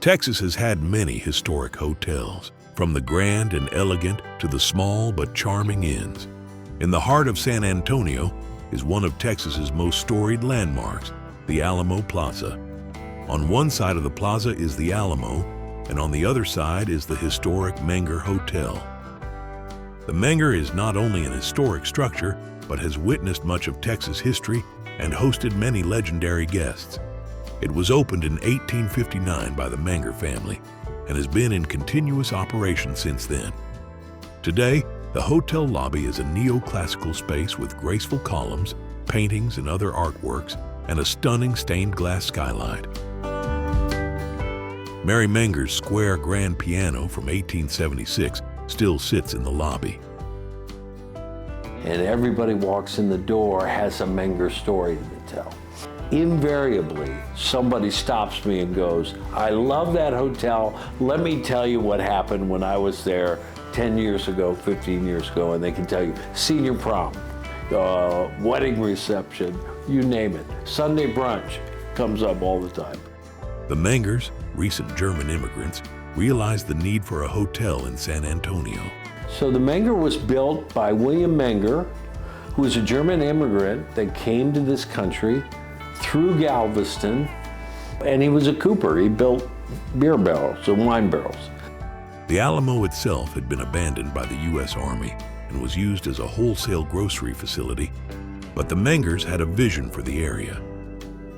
Texas has had many historic hotels, from the grand and elegant to the small but charming inns. In the heart of San Antonio is one of Texas's most storied landmarks, the Alamo Plaza. On one side of the plaza is the Alamo, and on the other side is the historic Menger Hotel. The Menger is not only an historic structure, but has witnessed much of Texas history and hosted many legendary guests. It was opened in 1859 by the Menger family and has been in continuous operation since then. Today, the hotel lobby is a neoclassical space with graceful columns, paintings and other artworks, and a stunning stained glass skylight. Mary Menger's square grand piano from 1876 still sits in the lobby. And everybody walks in the door has a Menger story to tell. Invariably, somebody stops me and goes, "I love that hotel. Let me tell you what happened when I was there 10 years ago, 15 years ago," and they can tell you senior prom, wedding reception, you name it. Sunday brunch comes up all the time. The Mengers, recent German immigrants, realized the need for a hotel in San Antonio. So the Menger was built by William Menger, who was a German immigrant that came to this country through Galveston, and he was a cooper. He built beer barrels and wine barrels. The Alamo itself had been abandoned by the U.S. Army and was used as a wholesale grocery facility, but the Mengers had a vision for the area.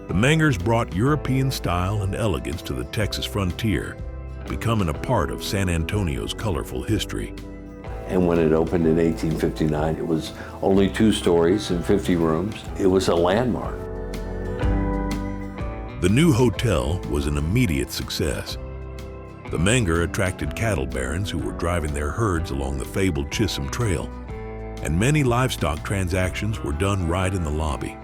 The Mengers brought European style and elegance to the Texas frontier, becoming a part of San Antonio's colorful history. And when it opened in 1859, it was only 2 stories and 50 rooms. It was a landmark. The new hotel was an immediate success. The Menger attracted cattle barons who were driving their herds along the fabled Chisholm Trail, and many livestock transactions were done right in the lobby.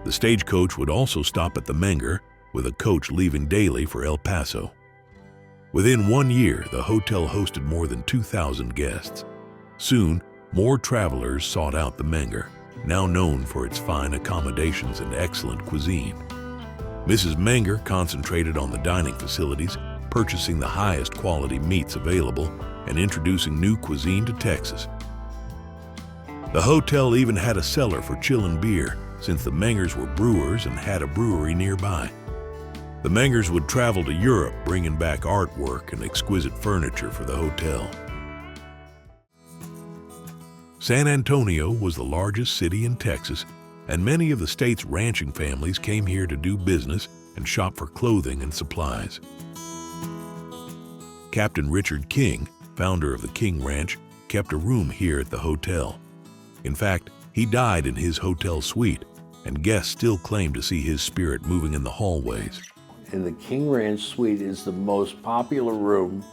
The stagecoach would also stop at the Menger, with a coach leaving daily for El Paso. Within 1 year, the hotel hosted more than 2,000 guests. Soon, more travelers sought out the Menger, now known for its fine accommodations and excellent cuisine. Mrs. Menger concentrated on the dining facilities, purchasing the highest quality meats available and introducing new cuisine to Texas. The hotel even had a cellar for chillin' beer, since the Mengers were brewers and had a brewery nearby. The Mengers would travel to Europe, bringing back artwork and exquisite furniture for the hotel. San Antonio was the largest city in Texas, and many of the state's ranching families came here to do business and shop for clothing and supplies. Captain Richard King, founder of the King Ranch, kept a room here at the hotel. In fact, he died in his hotel suite, and guests still claim to see his spirit moving in the hallways. And the King Ranch suite is the most popular room,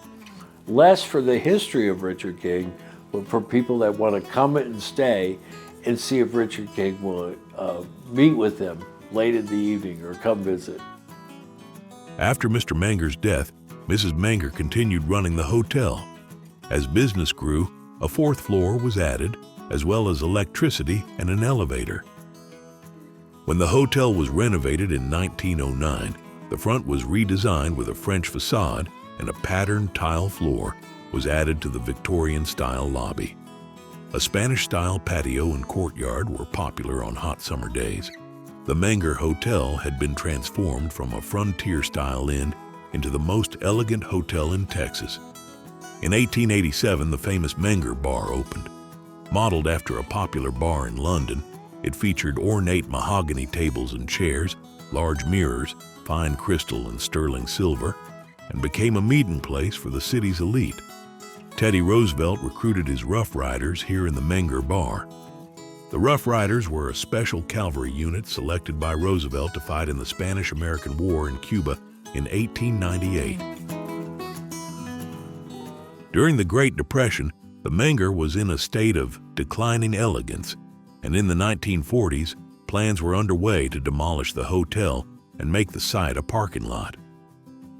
less for the history of Richard King, but for people that want to come and stay and see if Richard King will meet with them late in the evening or come visit. After Mr. Menger's death, Mrs. Menger continued running the hotel. As business grew, a 4th floor was added, as well as electricity and an elevator. When the hotel was renovated in 1909, the front was redesigned with a French facade, and a patterned tile floor was added to the Victorian-style lobby. A Spanish-style patio and courtyard were popular on hot summer days. The Menger Hotel had been transformed from a frontier-style inn into the most elegant hotel in Texas. In 1887, the famous Menger Bar opened. Modeled after a popular bar in London, it featured ornate mahogany tables and chairs, large mirrors, fine crystal and sterling silver, and became a meeting place for the city's elite. Teddy Roosevelt recruited his Rough Riders here in the Menger Bar. The Rough Riders were a special cavalry unit selected by Roosevelt to fight in the Spanish-American War in Cuba in 1898. During the Great Depression, the Menger was in a state of declining elegance, and in the 1940s, plans were underway to demolish the hotel and make the site a parking lot.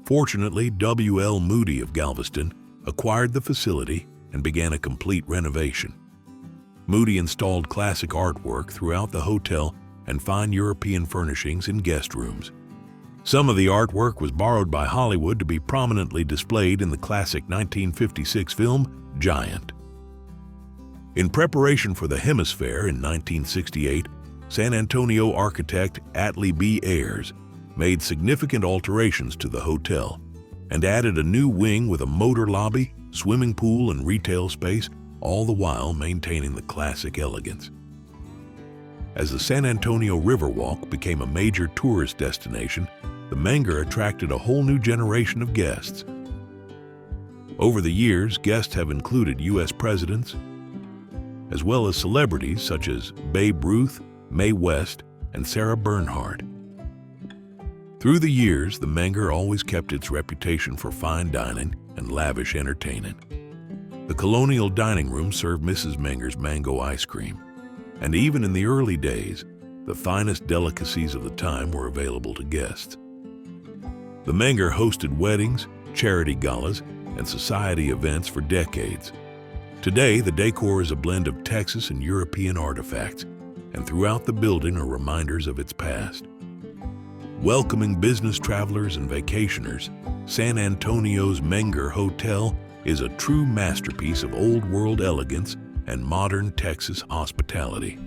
Fortunately, W.L. Moody of Galveston acquired the facility and began a complete renovation. Moody installed classic artwork throughout the hotel and fine European furnishings in guest rooms. Some of the artwork was borrowed by Hollywood to be prominently displayed in the classic 1956 film Giant. In preparation for the Hemisphere in 1968, San Antonio architect Atlee B. Ayers made significant alterations to the hotel and added a new wing with a motor lobby, swimming pool, and retail space, all the while maintaining the classic elegance. As the San Antonio Riverwalk became a major tourist destination, the Menger attracted a whole new generation of guests. Over the years, guests have included U.S. presidents, as well as celebrities such as Babe Ruth, Mae West, and Sarah Bernhardt. Through the years, the Menger always kept its reputation for fine dining and lavish entertainment. The Colonial Dining Room served Mrs. Menger's mango ice cream, and even in the early days, the finest delicacies of the time were available to guests. The Menger hosted weddings, charity galas, and society events for decades. Today, the decor is a blend of Texas and European artifacts, and throughout the building are reminders of its past. Welcoming business travelers and vacationers, San Antonio's Menger Hotel is a true masterpiece of old-world elegance and modern Texas hospitality.